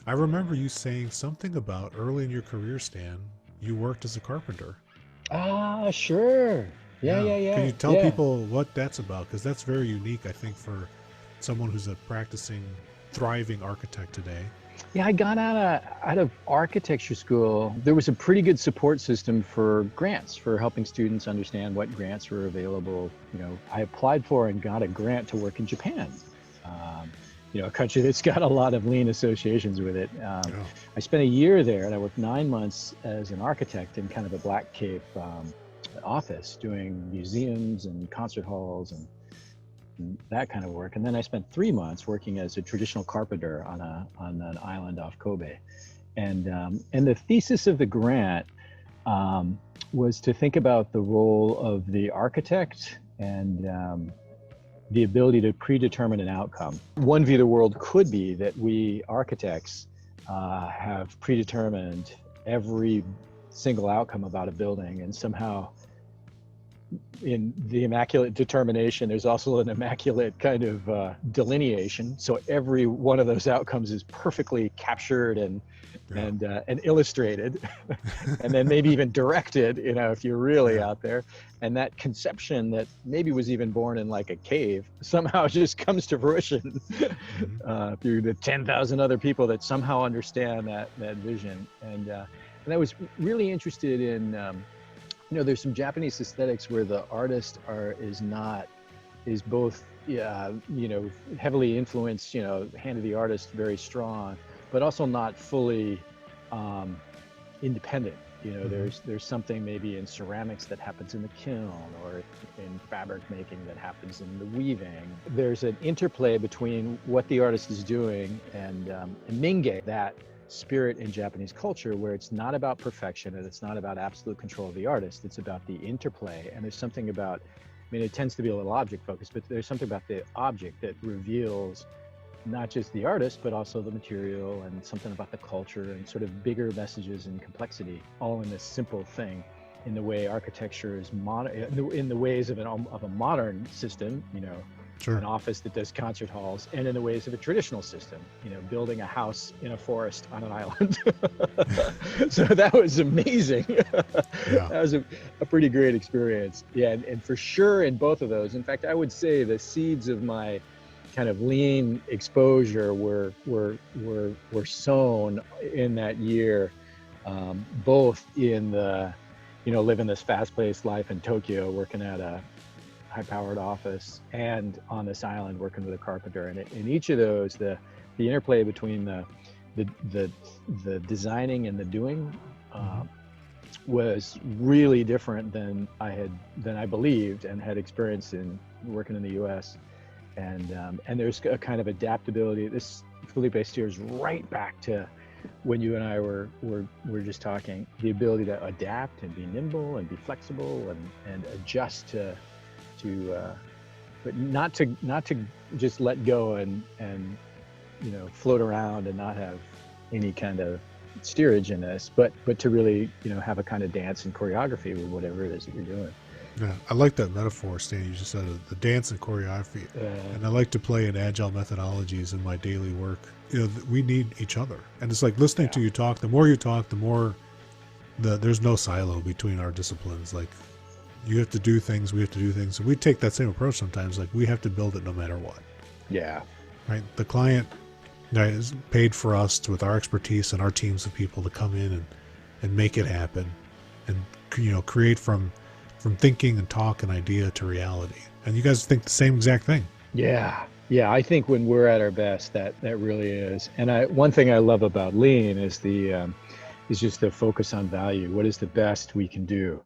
I remember you saying something about early in your career, Stan, you worked as a carpenter. Ah, sure. Yeah, Yeah. yeah, Can yeah, you tell yeah. people what that's about? Because that's very unique, I think, for someone who's a practicing, thriving architect today. Yeah, I got out of architecture school. There was a pretty good support system for grants, for helping students understand what grants were available. I applied for and got a grant to work in Japan. Um, a country that's got a lot of lean associations with it. Yeah. I spent a year there, and I worked 9 months as an architect in kind of a Black Cape office, doing museums and concert halls and that kind of work. And then I spent 3 months working as a traditional carpenter on an island off Kobe. And the thesis of the grant was to think about the role of the architect and the ability to predetermine an outcome. One view of the world could be that we architects have predetermined every single outcome about a building, and somehow in the immaculate determination, there's also an immaculate kind of delineation. So every one of those outcomes is perfectly captured and Yeah. and illustrated, and then maybe even directed. If you're really Yeah. out there, and that conception that maybe was even born in like a cave somehow just comes to fruition Hmm. through the 10,000 other people that somehow understand that vision. And I was really interested in. There's some Japanese aesthetics where the artist is both, yeah, heavily influenced, hand of the artist very strong, but also not fully independent. Hmm. There's something maybe in ceramics that happens in the kiln, or in fabric making that happens in the weaving. There's an interplay between what the artist is doing and Minge, that spirit in Japanese culture, where it's not about perfection and it's not about absolute control of the artist. It's about the interplay. And there's something about, it tends to be a little object focused, but there's something about the object that reveals not just the artist, but also the material, and something about the culture, and sort of bigger messages and complexity, all in this simple thing. In the way architecture is in the ways of a modern system, an Sure. office that does concert halls, and in the ways of a traditional system, building a house in a forest on an island. So that was amazing. Yeah. That was a pretty great experience. Yeah, and for sure in both of those, in fact, I would say the seeds of my kind of lean exposure were sown in that year, both in the, living this fast-paced life in Tokyo, working at a high-powered office, and on this island working with a carpenter. And in each of those, the interplay between the designing and the doing Hmm. was really different than I believed and had experienced in working in the U.S. And there's a kind of adaptability. This, Felipe, steers right back to when you and I were just talking. The ability to adapt and be nimble and be flexible and adjust to but not to just let go and float around and not have any kind of steerage in this, but to really have a kind of dance and choreography with whatever it is that you're doing. Yeah. I like that metaphor, Stan. You just said the dance and choreography. Uh, And I like to play in agile methodologies in my daily work. We need each other. And it's like listening to yeah, you talk, the more you talk, the more there's no silo between our disciplines. Like you have to do things, we have to do things. And we take that same approach sometimes. Like we have to build it no matter what. yeah, Right? The client is paid for us with our expertise and our teams of people to come in and make it happen, and create from thinking and talk and idea to reality. And you guys think the same exact thing. yeah, yeah. I think when we're at our best, that really is. And one thing I love about lean is is just the focus on value. What is the best we can do?